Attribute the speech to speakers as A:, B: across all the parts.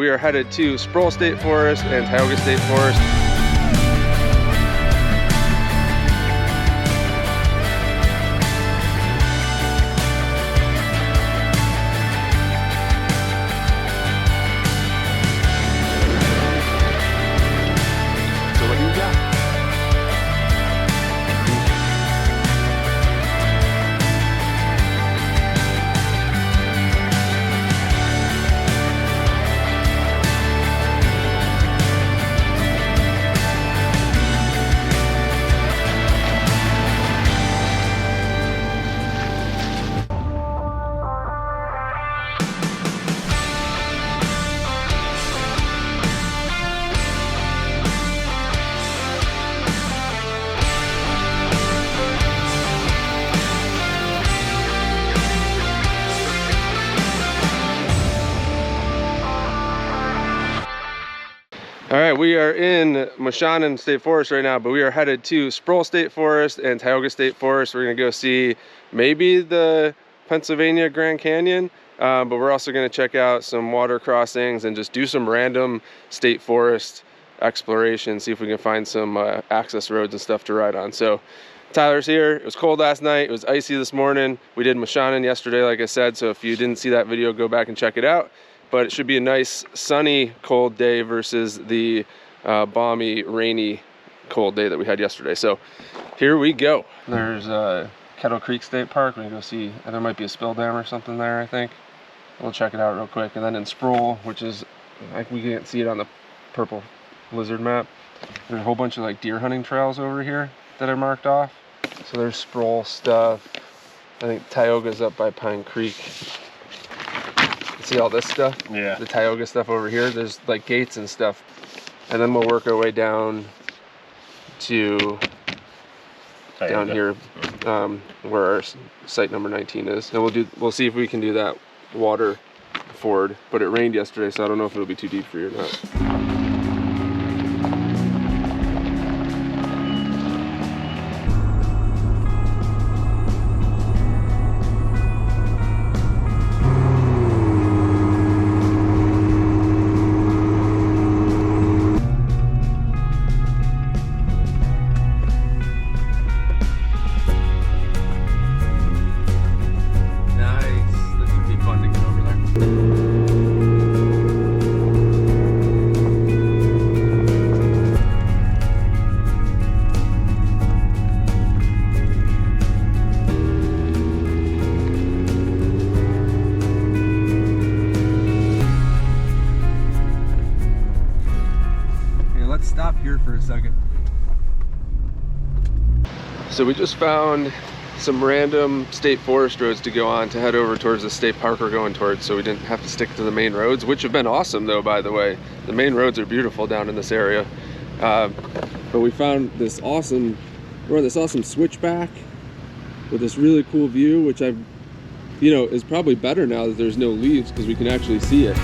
A: we are headed to Sproul State Forest and Tioga State Forest. All right, we are in Susquehannock State Forest right now, but we are headed to Sproul State Forest and Tioga State Forest. We're gonna go see maybe the Pennsylvania Grand Canyon, but we're also gonna check out some water crossings and just do some random state forest exploration, see if we can find some access roads and stuff to ride on. So Tyler's here. It was cold last night. It was icy this morning. We did Susquehannock yesterday, like I said, so if you didn't see that video, go back and check it out. But it should be a nice sunny cold day versus the balmy rainy cold day that we had yesterday. So here we go. There's Kettle Creek State Park. We're gonna go see, and there might be a spill dam or something there, I think. We'll check it out real quick. And then in Sproul, which is, like, we can't see it on the purple lizard map, there's a whole bunch of like deer hunting trails over here that are marked off. So there's Sproul stuff. I think Tioga's up by Pine Creek. See all this stuff? Yeah. The Tioga stuff over here. There's like gates and stuff. And then we'll work our way down to Tioga. Down here where our site number 19 is. And we'll see if we can do that water ford. But it rained yesterday, so I don't know if it'll be too deep for you or not. Stop here for a second. So we just found some random state forest roads to go on to head over towards the state park we're going towards, so we didn't have to stick to the main roads, which have been awesome though, by the way. The main roads are beautiful down in this area. But we found this awesome, we're on this awesome switchback with this really cool view, which is probably better now that there's no leaves because we can actually see it.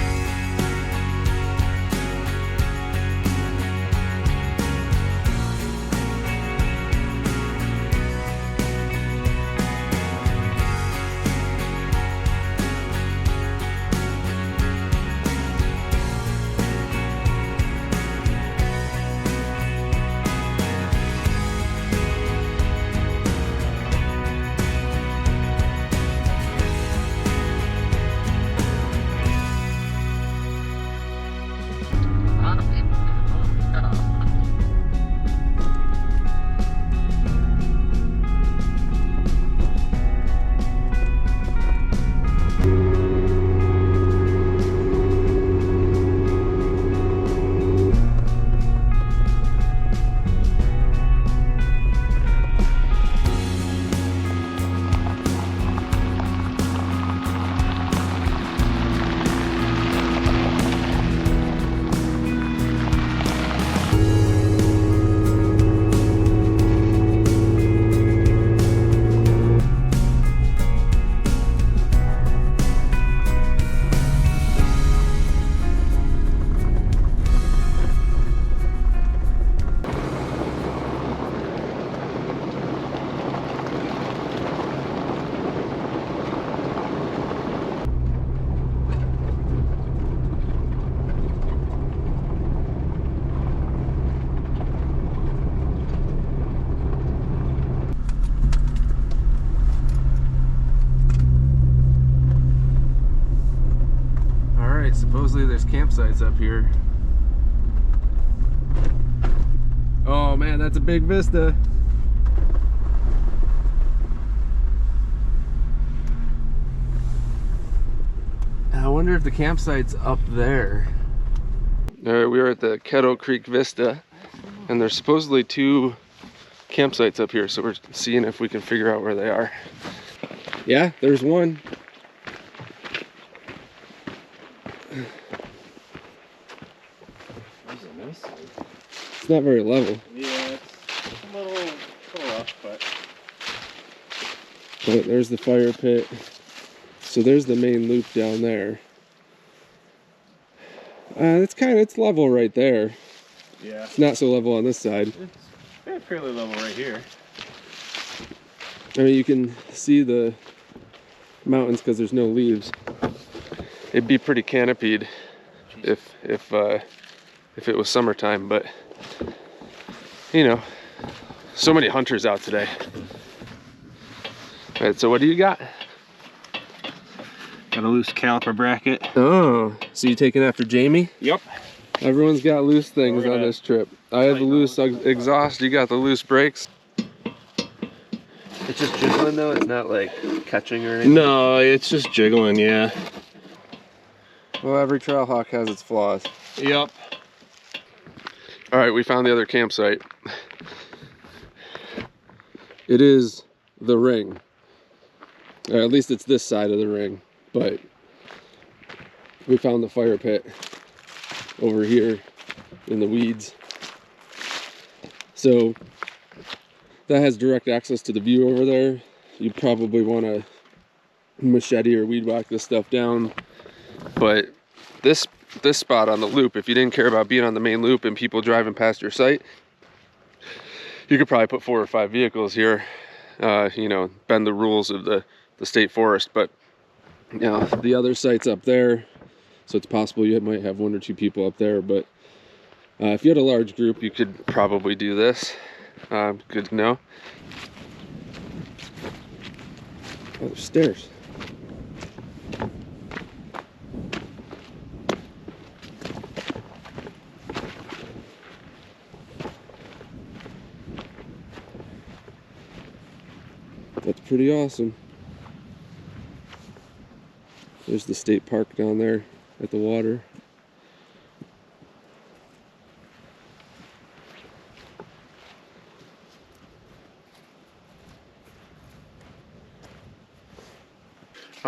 A: Supposedly there's campsites up here. Oh man, that's a big vista. I wonder if the campsite's up there. All right, we are at the Kettle Creek Vista, and there's supposedly 2 campsites up here, so we're seeing if we can figure out where they are. Yeah, there's one. It's not very level.
B: Yeah, it's a little rough, but
A: there's the fire pit. So there's the main loop down there. It's level right there.
B: yeah,
A: It's not so level on this side.
B: it's fairly level right here.
A: I mean, you can see the mountains because there's no leaves. It'd be pretty canopied if it was summertime, but you know, so many hunters out today. All right, so what do you got?
B: Got a loose caliper bracket.
A: Oh, so you taking after Jamie?
B: Yep.
A: Everyone's got loose things on this trip. I have the loose exhaust, you got the loose brakes. It's just jiggling though, it's not like catching or anything?
B: No, it's just jiggling, yeah.
A: Well, every Trailhawk has its flaws.
B: Yep.
A: All right, we found the other campsite. It is the ring. At least it's this side of the ring, but we found the fire pit over here in the weeds. So that has direct access to the view over there. You probably want to machete or weed whack this stuff down. But this spot on the loop, if you didn't care about being on the main loop and people driving past your site, you could probably put 4 or 5 vehicles here, you know, bend the rules of the state forest. But you know, the other site's up there, so it's possible you might have 1 or 2 people up there. But if you had a large group, you could probably do this. Good to know. Oh, there's stairs. That's pretty awesome. There's the state park down there at the water.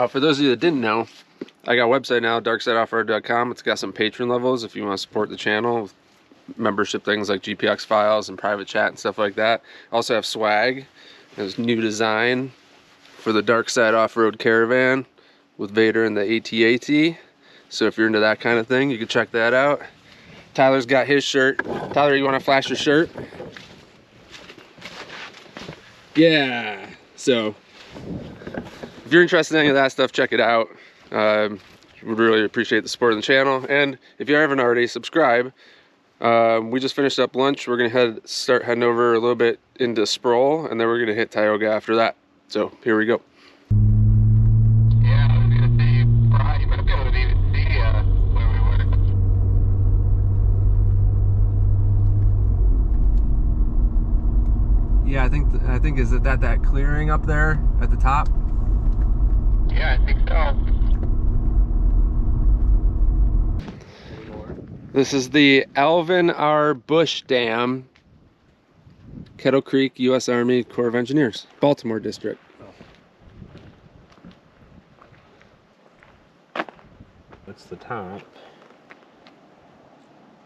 A: For those of you that didn't know, I got a website now, darksideoffroad.com. It's got some patron levels if you want to support the channel with membership things like GPX files and private chat and stuff like that. I also have swag. There's new design for the Dark Side Off-Road Caravan with Vader and the AT-AT. So if you're into that kind of thing, you can check that out. Tyler's got his shirt. Tyler, you want to flash your shirt? Yeah. So if you're interested in any of that stuff, check it out. Would really appreciate the support of the channel. And if you haven't already, subscribe. We just finished up lunch. We're gonna start heading over a little bit into Sproul, and then we're gonna hit Tioga after that. So here we go.
C: Yeah, I was gonna say you might be able to even see where we were.
A: Yeah, I think is it that clearing up there at the top?
C: Yeah, I think so.
A: This is the Alvin R. Bush Dam, Kettle Creek, U.S. Army Corps of Engineers, Baltimore District.
B: That's the top.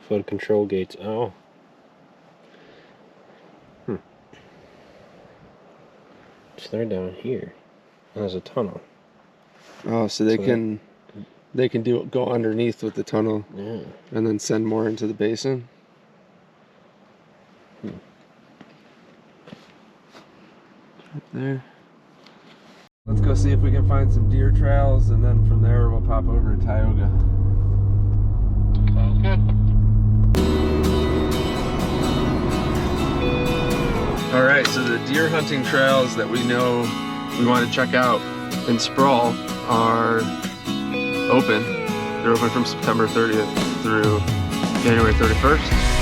B: Flood control gates. Oh. So they're down here. And there's a tunnel.
A: Oh, so they can go underneath with the tunnel,
B: Yeah.
A: and then send more into the basin. Right there. Let's go see if we can find some deer trails, and then from there we'll pop over to Tioga.
C: Sounds good.
A: All right, so the deer hunting trails that we know we want to check out in Sproul are open. They're open from September 30th through January 31st.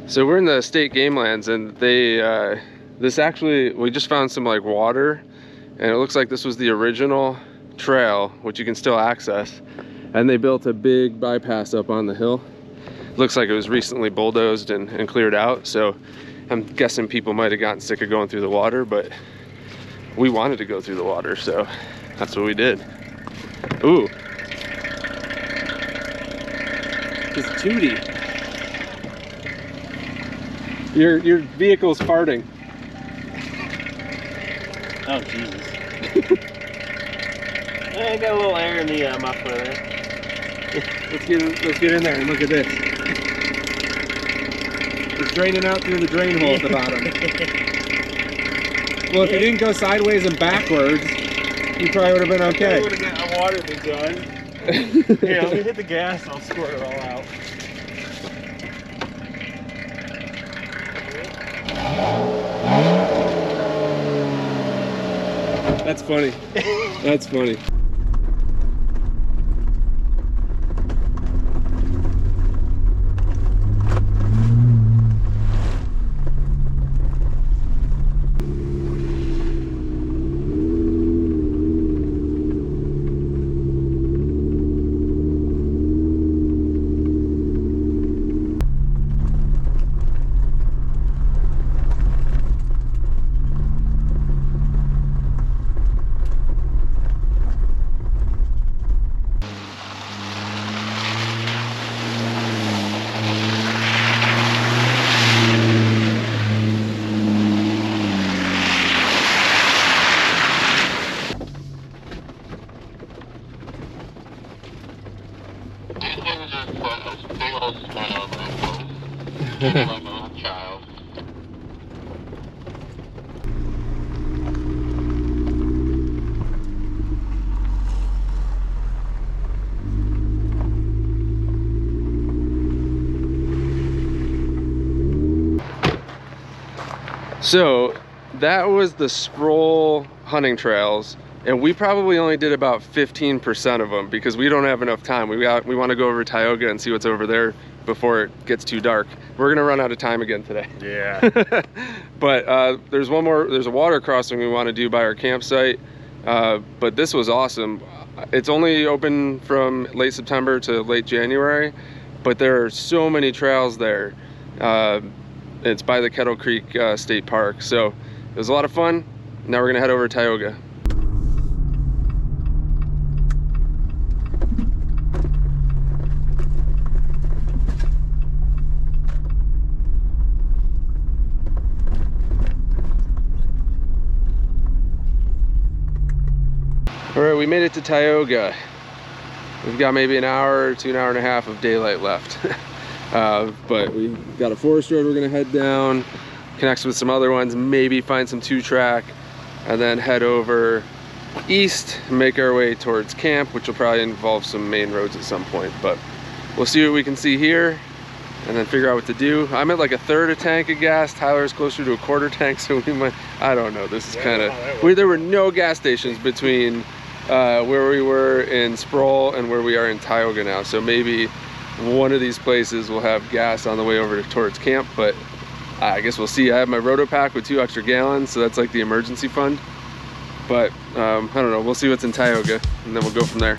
A: So we're in the state game lands, and they we just found some like water, and it looks like this was the original trail, which you can still access, and they built a big bypass up on the hill. Looks like it was recently bulldozed and cleared out, so I'm guessing people might have gotten sick of going through the water, but we wanted to go through the water, so that's what we did. Ooh, it's Tootie. Your vehicle's farting.
B: Oh, Jesus. I got a little air in the muffler there.
A: Let's get in there and look at this. It's draining out through the drain hole at the bottom. Well, if you didn't go sideways and backwards, you probably would have been okay.
B: I would have got water to done. Here, let me hit the gas. I'll squirt it all out.
A: That's funny. That's funny.
C: Like a little child.
A: So that was the Sproul hunting trails, and we probably only did about 15% of them because we don't have enough time. We want to go over Tioga and see what's over there before it gets too dark. We're gonna run out of time again today.
B: Yeah.
A: But there's one more, there's a water crossing we want to do by our campsite. But this was awesome. It's only open from late September to late January, but there are so many trails there. It's by the Kettle Creek State Park. So it was a lot of fun. Now we're gonna head over to Tioga. All right, we made it to Tioga. We've got maybe an hour to an hour and a half of daylight left. But we got a forest road we're gonna head down, connect with some other ones, maybe find some 2-track, and then head over east and make our way towards camp, which will probably involve some main roads at some point. But we'll see what we can see here and then figure out what to do. I'm at like a third a tank of gas. Tyler's closer to a quarter tank, so we might, I don't know. This is kind of, there were no gas stations between where we were in Sproul and where we are in Tioga now. So maybe one of these places will have gas on the way over towards camp, but I guess we'll see. I have my roto pack with 2 extra gallons, so that's like the emergency fund. But I don't know, we'll see what's in Tioga and then we'll go from there.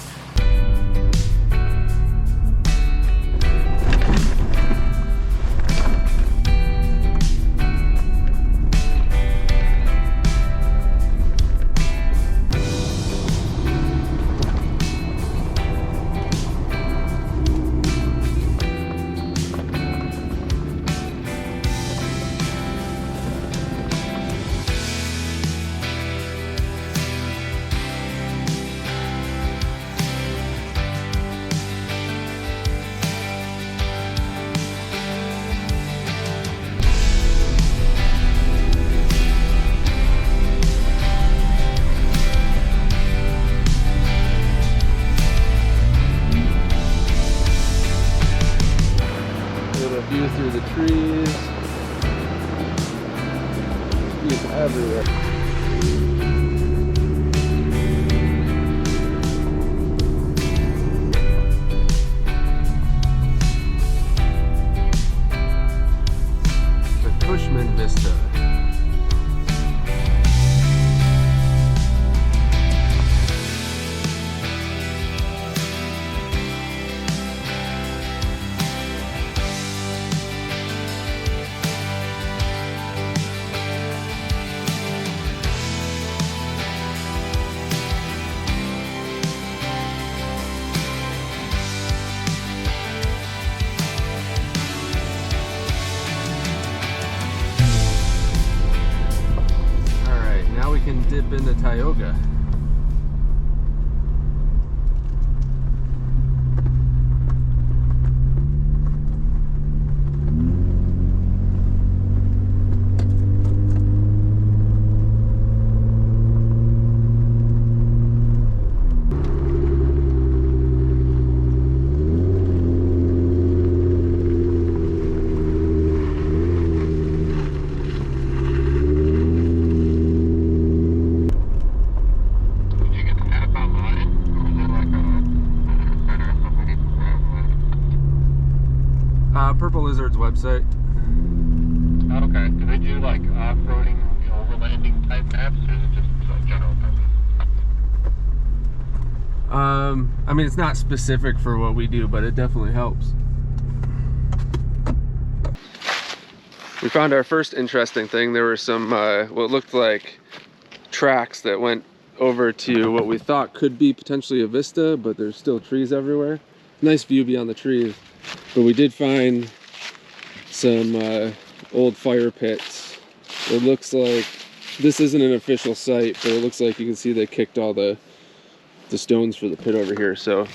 A: View through the trees. Views everywhere. The Cushman Vista. Can dip into Tioga. Purple Lizard's website.
C: Okay. Do they do like off-roading, overlanding type maps, or is it just like general purpose?
A: I mean, it's not specific for what we do, but it definitely helps. We found our first interesting thing. There were some what looked like tracks that went over to what we thought could be potentially a vista, but there's still trees everywhere. Nice view beyond the trees. But we did find some old fire pits. It looks like, this isn't an official site, but it looks like you can see they kicked all the stones for the pit over here. So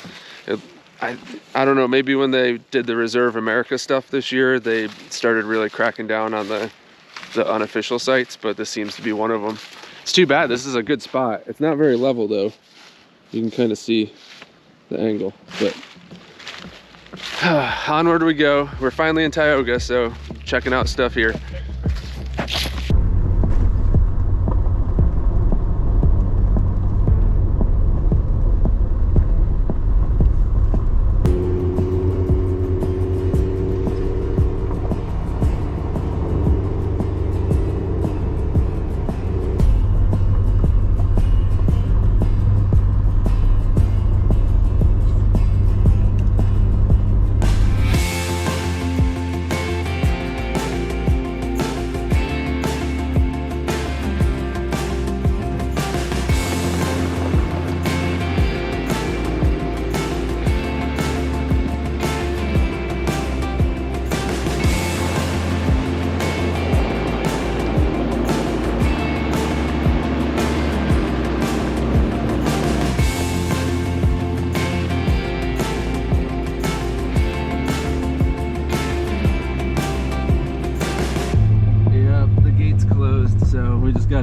A: I don't know, maybe when they did the Reserve America stuff this year, they started really cracking down on the unofficial sites, but this seems to be one of them. It's too bad. This is a good spot. It's not very level though. You can kind of see the angle, but onward we go. We're finally in Tioga, so checking out stuff here.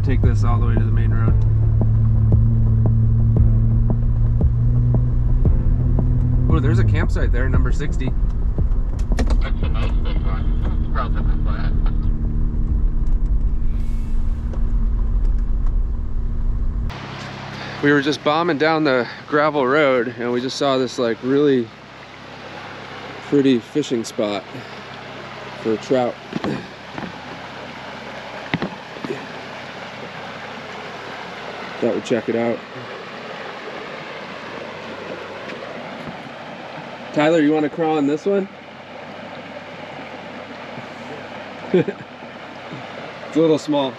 A: take this all the way to the main road. Oh, there's a campsite there, number 60.
C: That's a nice big one. It's relatively flat.
A: We were just bombing down the gravel road and we just saw this like really pretty fishing spot for trout. Thought we'd check it out. Tyler, you want to crawl in this one? It's a little small.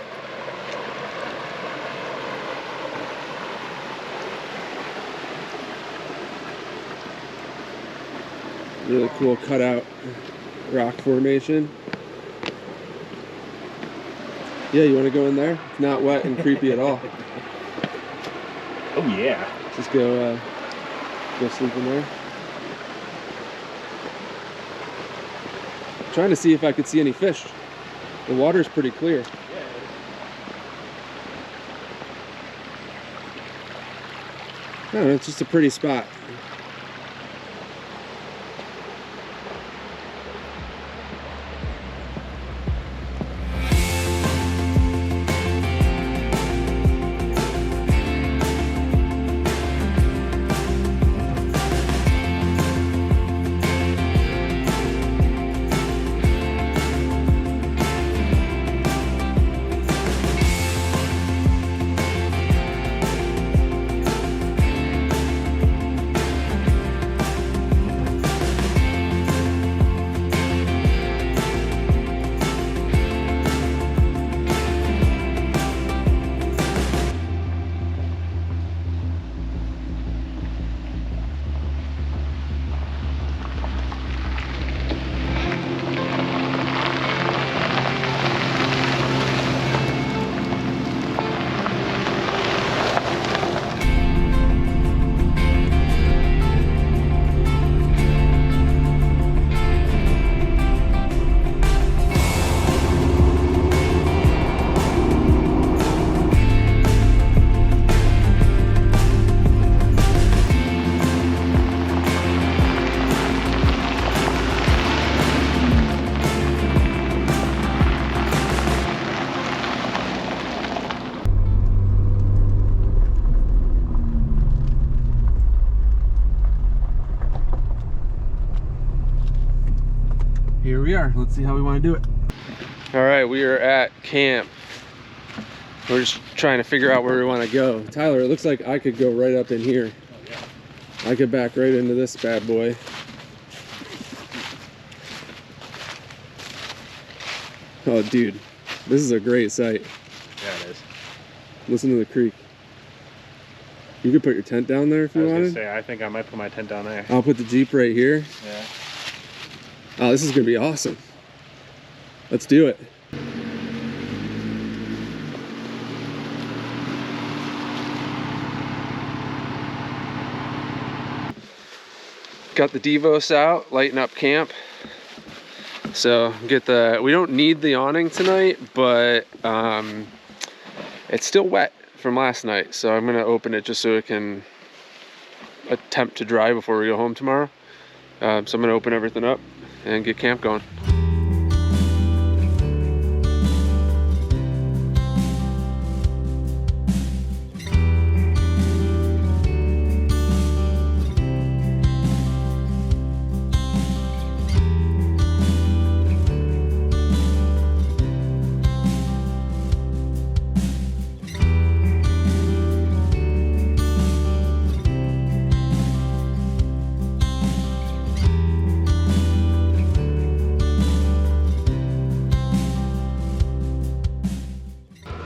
A: Really cool cutout rock formation. Yeah, you want to go in there? It's not wet and creepy at all.
B: Oh yeah.
A: Just go sleep in there. Trying to see if I could see any fish. The water's pretty clear. No, it's just a pretty spot. Here we are. Let's see how we want to do it. All right, we are at camp. We're just trying to figure out where we want to go. Tyler, it looks like I could go right up in here. I could back right into this bad boy. Oh, dude, this is a great site.
B: Yeah, it is.
A: Listen to the creek. You could put your tent down there if you wanted.
B: I was gonna say, I think I might put my tent down there.
A: I'll put the Jeep right here.
B: Yeah.
A: Oh, this is gonna be awesome. Let's do it. Got the Devos out, lighting up camp. So we don't need the awning tonight, but it's still wet from last night. So I'm gonna open it just so it can attempt to dry before we go home tomorrow. So I'm gonna open everything up and get camp going.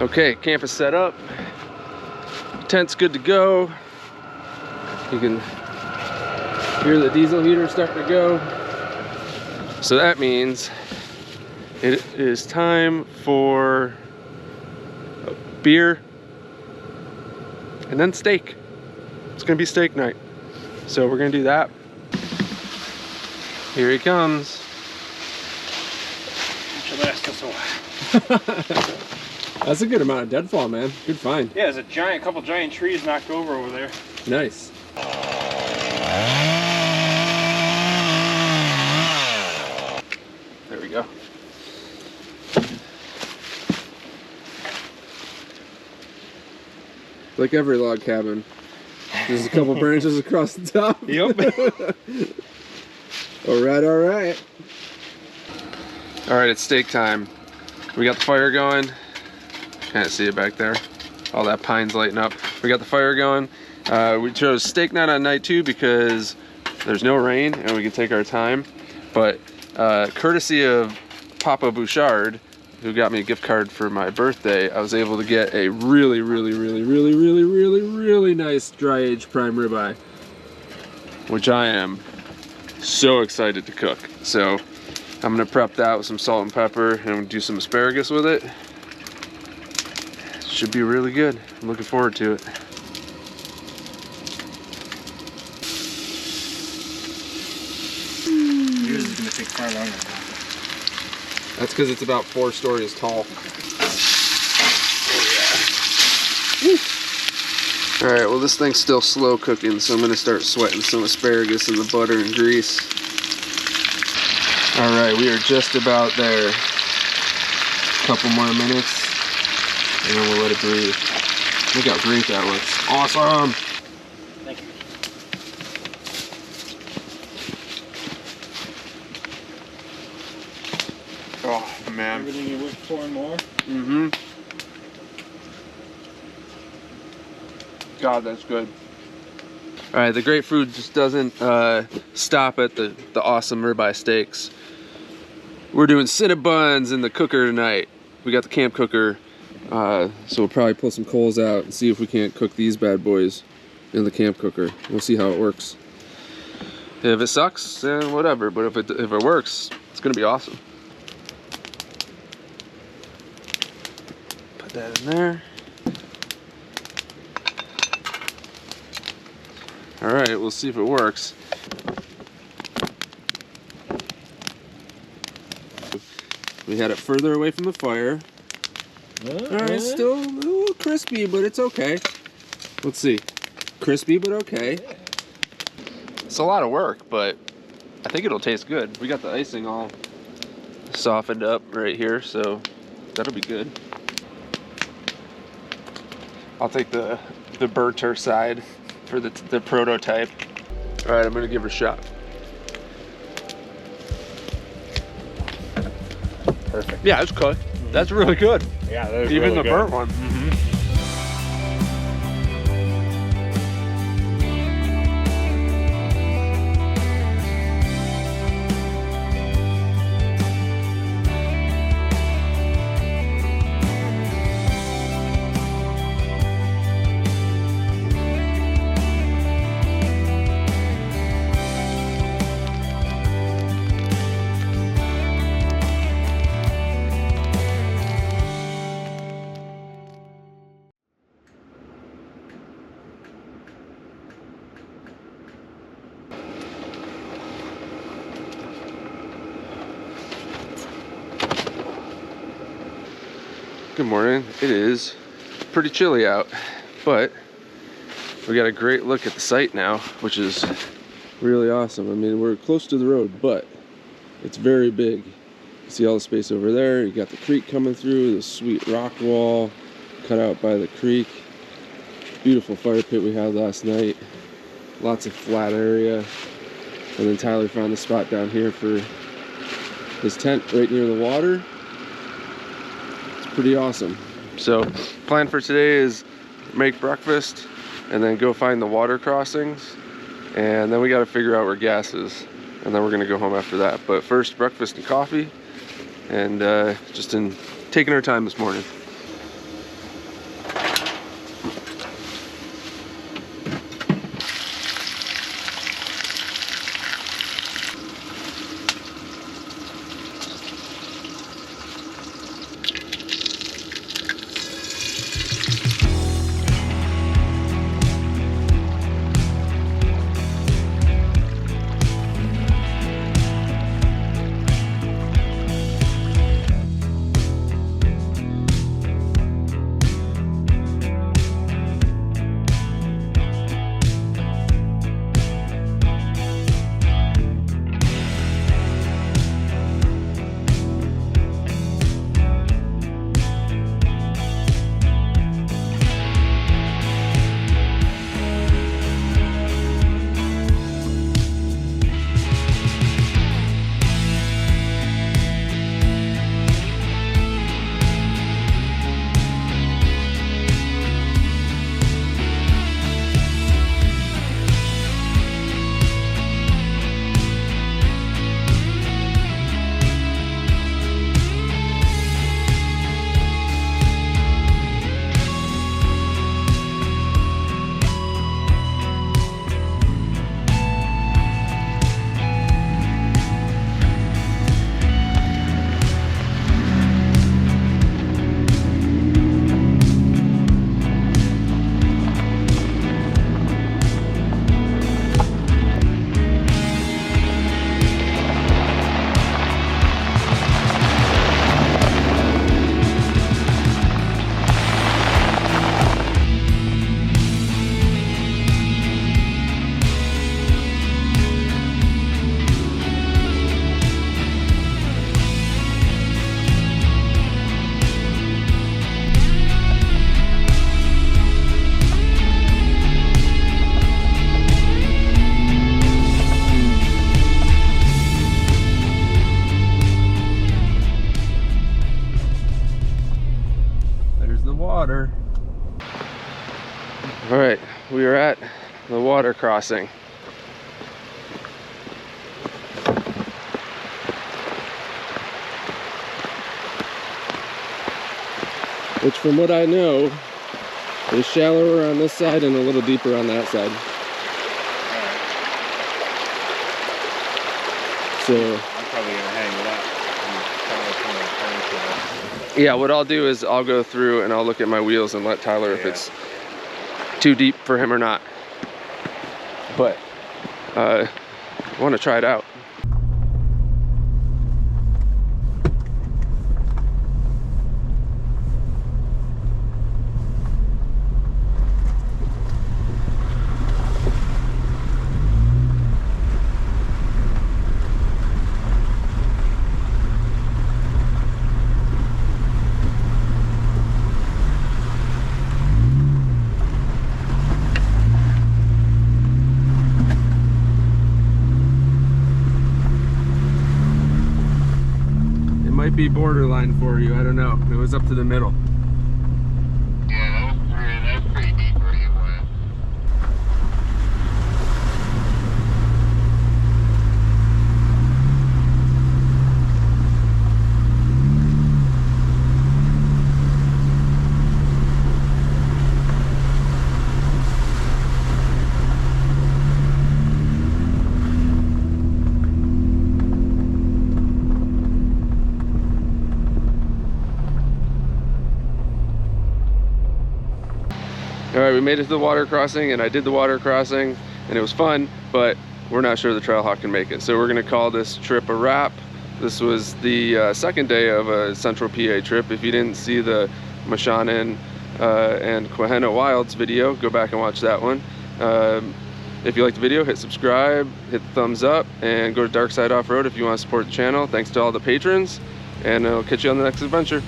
A: Okay, camp is set up. Tent's good to go. You can hear the diesel heater starting to go. So that means it is time for a beer and then steak. It's gonna be steak night. So we're gonna do that. Here he comes.
B: It should last us a while.
A: That's a good amount of deadfall, man. Good find.
B: Yeah, there's a couple giant trees knocked over there.
A: Nice. There we go. Like every log cabin, there's a couple branches across the top.
B: Yep.
A: All right, all right. All right, it's steak time. We got the fire going. Can't see it back there. All that pine's lighting up. We got the fire going. We chose steak night on night 2 because there's no rain and we can take our time. But courtesy of Papa Bouchard, who got me a gift card for my birthday, I was able to get a really nice dry aged prime ribeye, which I am so excited to cook. So I'm gonna prep that with some salt and pepper and do some asparagus with it. Should be really good. I'm looking forward to it.
B: Yours is gonna take far longer.
A: That's because it's about 4 stories tall. All right, well this thing's still slow cooking, so I'm gonna start sweating some asparagus in the butter and grease. All right, we are just about there. Couple more minutes, and then we'll let it breathe. Look how great that looks. Awesome.
B: Thank you.
A: Oh man.
B: Everything you wish for and more.
A: Mm-hmm. God, that's good. All right, the great food just doesn't stop at the awesome ribeye steaks. We're doing Cinnabons in the cooker tonight. We got the camp cooker, so we'll probably pull some coals out and see if we can't cook these bad boys in the camp cooker. We'll see how it works. If it sucks, then whatever. But if it works, it's gonna be awesome. Put that in there. All right, we'll see if it works. We had it further away from the fire. All right, still a little crispy, but it's okay. Let's see. Crispy, but okay. It's a lot of work, but I think it'll taste good. We got the icing all softened up right here, so that'll be good. I'll take the burter side for the prototype. All right, I'm gonna give it a shot.
B: Perfect.
A: Yeah, it's good. That's really good.
B: Yeah, that is
A: Even
B: really
A: the
B: good.
A: burnt one. Good morning. It is pretty chilly out, but we got a great look at the site now, which is really awesome. I mean, we're close to the road, but it's very big. You see all the space over there. You got the creek coming through, the sweet rock wall cut out by the creek. Beautiful fire pit we had last night. Lots of flat area. And then Tyler found a spot down here for his tent right near the water. Pretty awesome. So plan for today is make breakfast and then go find the water crossings, and then we got to figure out where gas is, and then we're gonna go home after that. But first, breakfast and coffee, and just taking our time this morning. the water crossing. Which, from what I know, is shallower on this side and a little deeper on that side. So
B: I'm probably gonna hang it up.
A: yeah, what I'll do is I'll go through and I'll look at my wheels and let Tyler if it's too deep for him or not. But I want to try it out. Might be borderline for you, I don't know. It was up to the middle.
C: Yeah, that's pretty deep where you went.
A: All right, we made it to the water crossing, and I did the water crossing, and it was fun, but we're not sure the Trailhawk can make it. So we're gonna call this trip a wrap. This was the second day of a Central PA trip. If you didn't see the Moshannon and Quahena Wilds video, go back and watch that one. If you liked the video, hit subscribe, hit the thumbs up, and go to Dark Side Off-Road if you want to support the channel. Thanks to all the patrons, and I'll catch you on the next adventure.